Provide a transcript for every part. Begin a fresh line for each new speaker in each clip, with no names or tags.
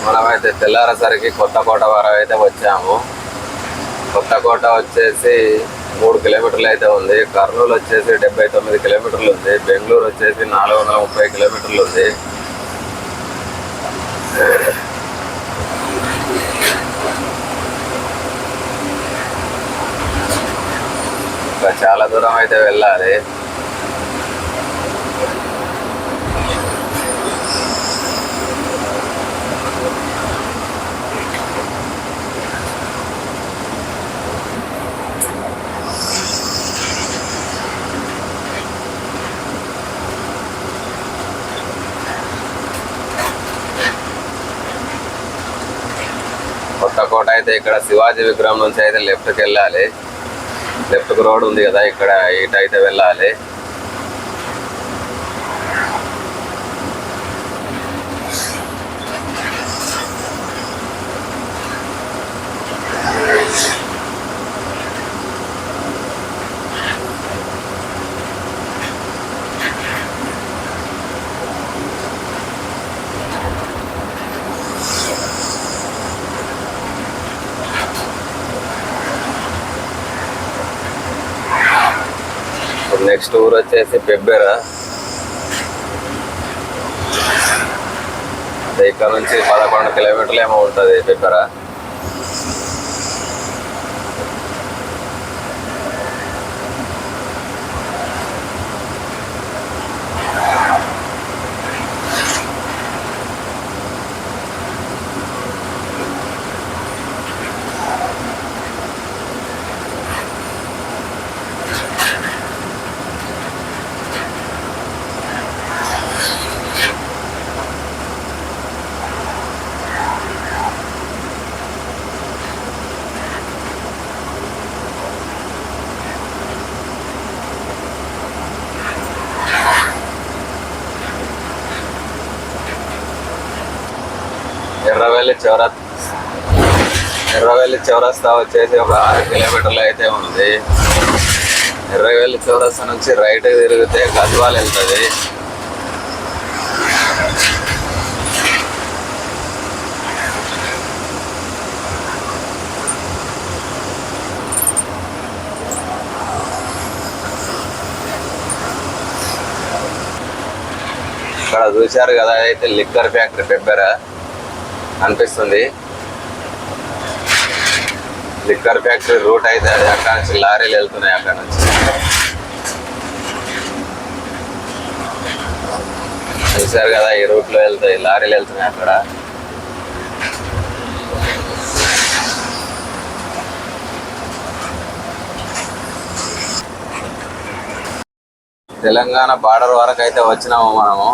మనమైతే తెల్లారేసరికి కొత్తకోట వరకు అయితే వచ్చాము. కొత్తకోట వచ్చేసి 3 కిలోమీటర్లు అయితే ఉంది. కర్నూలు వచ్చేసి 79 కిలోమీటర్లు ఉంది. బెంగళూరు వచ్చేసి 430 కిలోమీటర్లు ఉంది. ఇంకా చాలా దూరం అయితే వెళ్ళాలి. కొత్తకోట అయితే ఇక్కడ శివాజీ విగ్రహం నుంచి అయితే లెఫ్ట్కి వెళ్ళాలి. లెఫ్ట్కి రోడ్ ఉంది కదా, ఇక్కడ ఇటు అయితే వెళ్ళాలి. నెక్స్ట్ ఊరు వచ్చేసి పెబ్బెర. ఇక్కడ నుంచి 11 కిలోమీటర్లు ఏమో ఉంటుంది పెబ్బెర. ఎర్రవెల్లి చౌరస్తా వచ్చేసి ఒక 6 కిలోమీటర్లు అయితే ఉంది. ఎర్రవెల్లి చౌరస్తా నుంచి రైట్కి తిరిగితే గద్వాల్ వెళ్తుంది. ఇక్కడ చూశారు కదా, అయితే లిక్కర్ ఫ్యాక్టరీ పెబ్బెర అనిపిస్తుంది. లిక్కర్ ఫ్యాక్టరీ రూట్ అయితే అది. అక్కడ నుంచి లారీలు వెళ్తున్నాయి. అక్కడ నుంచి చూసారు కదా, ఈ రూట్లో వెళ్తాయి లారీలు వెళ్తున్నాయి. అక్కడ తెలంగాణ బార్డర్ వరకు అయితే వచ్చినాము మనము.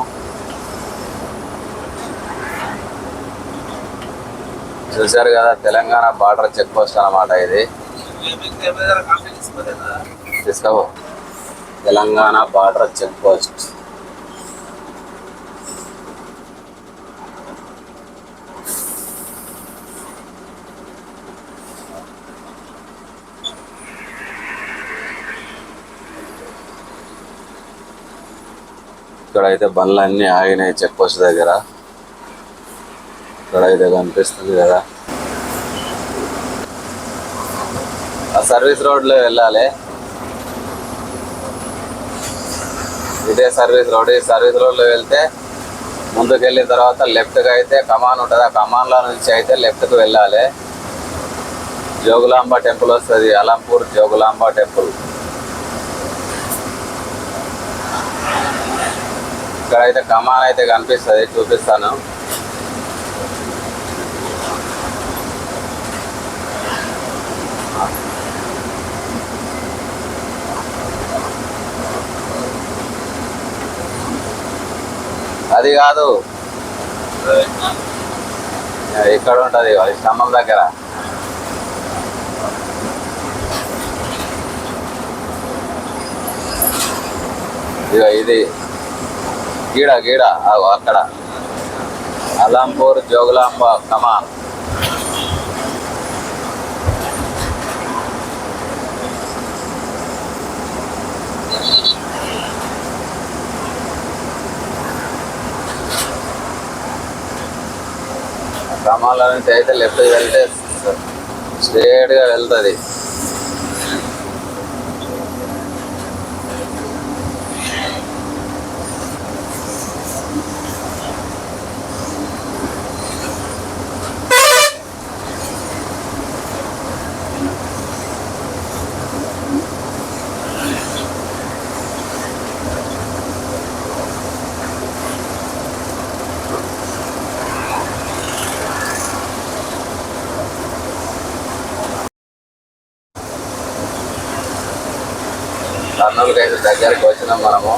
చూసారు కదా, తెలంగాణ బార్డర్ చెక్ పోస్ట్ అన్నమాట ఇది. తీసుకో, తెలంగాణ బార్డర్ చెక్ పోస్ట్. ఇక్కడైతే బండ్లన్నీ ఆగినాయి చెక్ పోస్ట్ దగ్గర. ఇక్కడ అయితే కనిపిస్తుంది కదా, ఆ సర్వీస్ రోడ్లో వెళ్ళాలి. ఇదే సర్వీస్ రోడ్. ఈ సర్వీస్ రోడ్లో వెళ్తే ముందుకు వెళ్ళిన తర్వాత లెఫ్ట్గా అయితే కమాన్ ఉంటుంది. ఆ కమాన్లో నుంచి అయితే లెఫ్ట్కి వెళ్ళాలి. జోగులాంబ టెంపుల్ వస్తుంది. అలంపూర్ జోగులాంబ టెంపుల్. ఇక్కడైతే కమాన్ అయితే కనిపిస్తుంది, చూపిస్తాను. అది కాదు, ఇక్కడ ఉంటుంది స్తంభం దగ్గర. ఇది గీడ గీడ అక్కడ అలంపూర్ జోగులాంబ కమాన్. గ్రామాల నుంచి అయితే లెఫ్ట్ వెళ్తే స్ట్రేట్గా వెళ్తుంది. కర్నూలుకి అయితే దగ్గరికి వచ్చినాం మనము.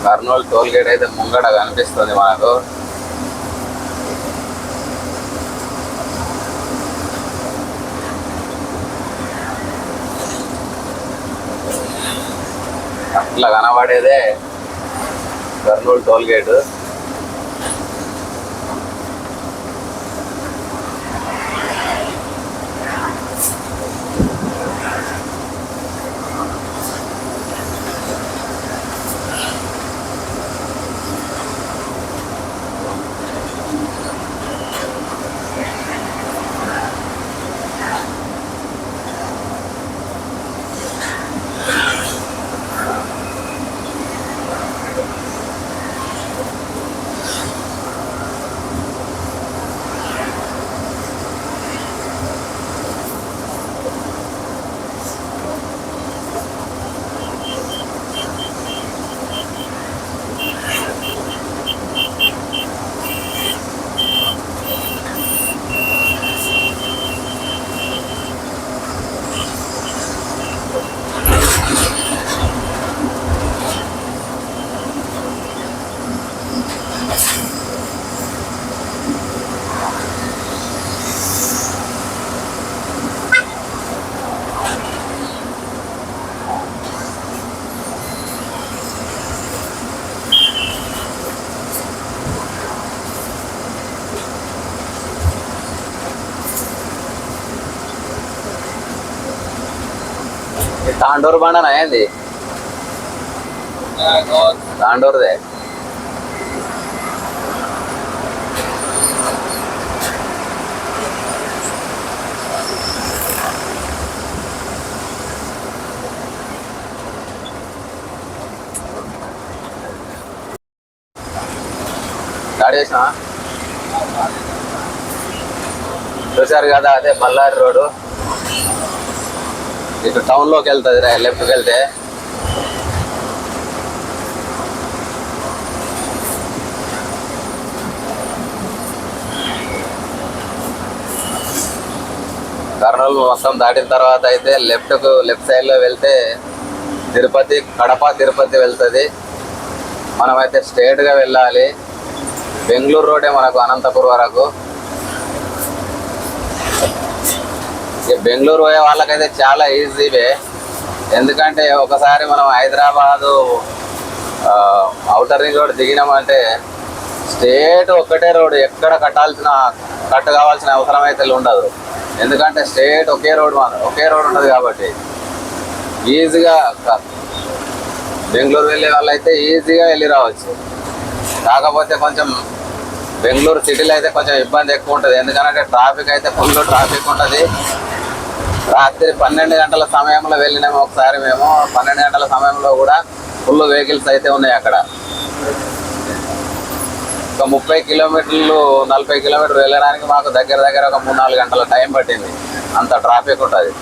కర్నూలు టోల్ గేట్ అయితే ముంగడ కనిపిస్తుంది మనకు. అట్లా కనబడేదే కర్నూలు టోల్ గేటు. తాండూరు బండనా ఏంది? తాండూరుదే. స్టార్ట్ చేసినా చూసారు కదా, అదే బళ్ళారి రోడ్డు. ఇటు టౌన్లోకి వెళ్తుంది లెఫ్ట్కి వెళ్తే. కర్నూలు మొత్తం దాటిన తర్వాత అయితే లెఫ్ట్ సైడ్లో వెళ్తే తిరుపతి, కడప తిరుపతి వెళ్తుంది. మనమైతే స్ట్రేట్గా వెళ్ళాలి. బెంగళూరు రోడ్డే మనకు అనంతపురం వరకు. బెంగళూరు పోయే వాళ్ళకైతే చాలా ఈజీవే. ఎందుకంటే ఒకసారి మనం హైదరాబాదు ఔటర్ రింగ్ రోడ్ దిగినామంటే స్ట్రేట్ ఒక్కటే రోడ్, ఎక్కడ కట్ కావాల్సిన అవసరం అయితే ఉండదు. ఎందుకంటే స్ట్రేట్ ఒకే రోడ్ ఉండదు కాబట్టి ఈజీగా బెంగళూరు వెళ్ళే వాళ్ళైతే ఈజీగా వెళ్ళి రావచ్చు. కాకపోతే కొంచెం బెంగళూరు సిటీలో అయితే కొంచెం ఇబ్బంది ఎక్కువ ఉంటుంది. ఎందుకంటే ట్రాఫిక్ అయితే ఫుల్ ట్రాఫిక్ ఉంటుంది. రాత్రి 12 గంటల సమయంలో వెళ్ళినాము ఒకసారి మేము. 12 గంటల సమయంలో కూడా ఫుల్ వెహికల్స్ అయితే ఉన్నాయి అక్కడ. ఒక 30 కిలోమీటర్లు 40 కిలోమీటర్లు వెళ్ళడానికి మాకు దగ్గర ఒక 3-4 గంటల టైం పట్టింది. అంత ట్రాఫిక్ ఉంటుంది.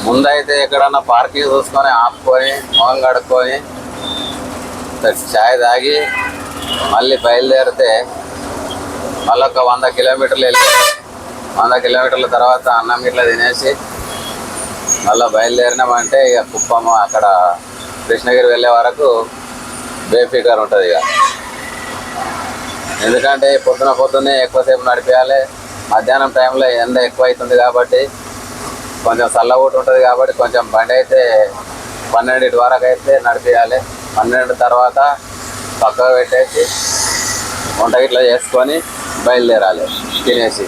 ముందైతే ఎక్కడన్నా పార్కింగ్ చూసుకొని ఆపుకొని మొహం కడుక్కొని ఛాయ్ తాగి మళ్ళీ బయలుదేరితే మళ్ళీ ఒక 100 కిలోమీటర్లు వెళ్ళి 100 కిలోమీటర్ల తర్వాత అన్నం ఇట్లా తినేసి మళ్ళీ బయలుదేరినామంటే ఇక కుప్పం అక్కడ కృష్ణగిరి వెళ్ళే వరకు బేఫికర్ ఉంటుంది ఇక. ఎందుకంటే పొద్దున్నే ఎక్కువసేపు నడిపించాలి. మధ్యాహ్నం టైంలో ఎండ ఎక్కువ అవుతుంది కాబట్టి కొంచెం చల్లగూట ఉంటుంది కాబట్టి కొంచెం బండి అయితే 12 వరకు అయితే నడిపించాలి. 12 తర్వాత పక్కకు పెట్టేసి వంట గిట్లా చేసుకొని బయలుదేరాలి తినేసి.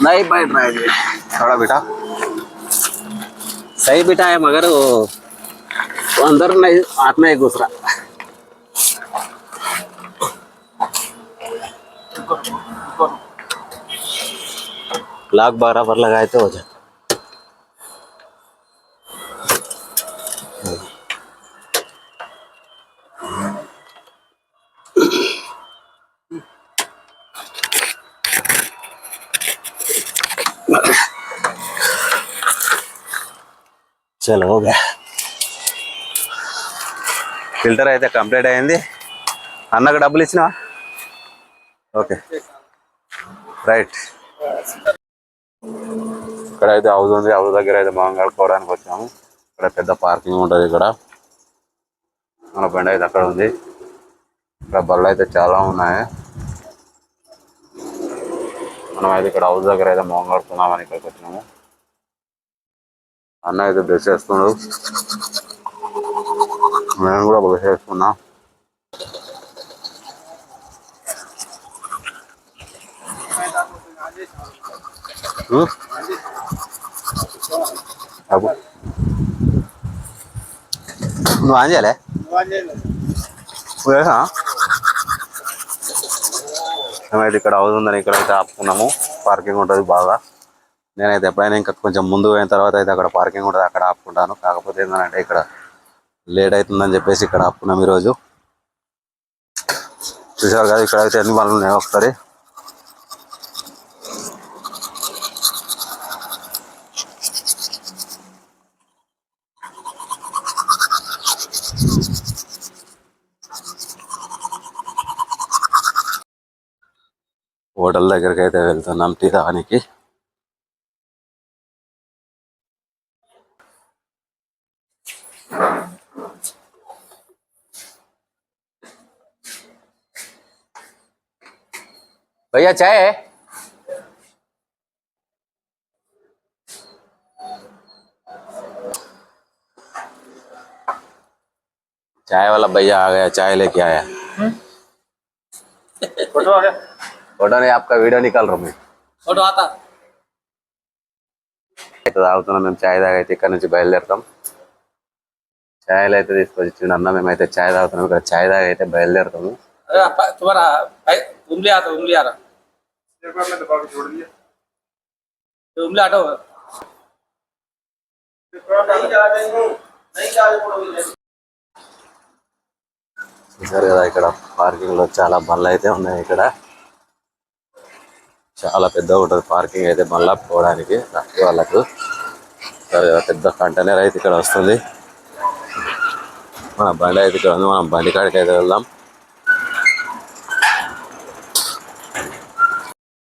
नहीं बैठ रहा है
थोड़ा बेटा
सही बिठा है मगर वो अंदर नहीं हाथ में घुस रहा. लॉक बराबर लगाए तो हो जाए. चलो हो गया.
ఫిల్టర్ అయితే కంప్లీట్ అయింది. అన్నకు డబ్బులు ఇచ్చినా? Okay right. ఇక్కడ అయితే హౌస్ ఉంది. హౌస్ దగ్గర అయితే మనం గడుపుకోవడానికి వచ్చాము. ఇక్కడ పెద్ద పార్కింగ్ ఉంటుంది. ఇక్కడ మన బండి అయితే అక్కడ ఉంది. ఇక్కడ బళ్ళు అయితే చాలా ఉన్నాయి. మనం అయితే ఇక్కడ హౌస్ దగ్గర అయితే మొహం కడుపుకుందామని ఇక్కడికి వచ్చినాము. అన్న అయితే బ్రష్ చేస్తున్నాడు. మేము కూడా బ్రష్ చేసుకున్నాం. అబ్బు నువ్వు ఆన్ చేయలే? మేమైతే ఇక్కడ హౌస్ ఉందని ఇక్కడైతే ఆపుకున్నాము. పార్కింగ్ ఉంటుంది బాగా. నేనైతే ఎప్పుడైనా ఇంకా కొంచెం ముందు పోయిన తర్వాత అయితే అక్కడ పార్కింగ్ ఉంటుంది, అక్కడ ఆపుకుంటాను. కాకపోతే ఏంటంటే ఇక్కడ లేట్ అవుతుందని చెప్పేసి ఇక్కడ ఆపుకున్నాం ఈరోజు. చూసారు కదా ఇక్కడైతే ఎన్ని పనులు ఉన్నాయి ఒకసారి. హోటల్ దగ్గరికి అయితే వెళ్తున్నాం టీ తాగడానికి. भैया चाय है? चाय वाला भैया आ गया, चाय लेके आया.
फोटो आ गया.
फोटो नहीं, आपका वीडियो निकाल रहा हूँ मैं.
फोटो आता.
తాగుతున్నాం మేము. చాయ్ తాగైతే ఇక్కడ నుంచి బయలుదేరుతాం. ఛాయలు అయితే తీసుకొచ్చిండు అన్న. మేమైతే ఛాయ్ తాగుతున్నాం. ఇక్కడ ఛాయ్ తాగి అయితే బయలుదేరుతాము.
तुम्हारा उंगली आता उंगली आ रहा उंगली आटो
చూసారు కదా ఇక్కడ పార్కింగ్ లో చాలా బండ్లు అయితే ఉన్నాయి. ఇక్కడ చాలా పెద్దగా ఉంటుంది పార్కింగ్ అయితే బండ్ల పోవడానికి వాళ్ళకు. పెద్ద కంటైనర్ అయితే ఇక్కడ వస్తుంది. మన బండి అయితే ఇక్కడ ఉంది. మనం బండి కాడికి అయితే వెళ్దాం.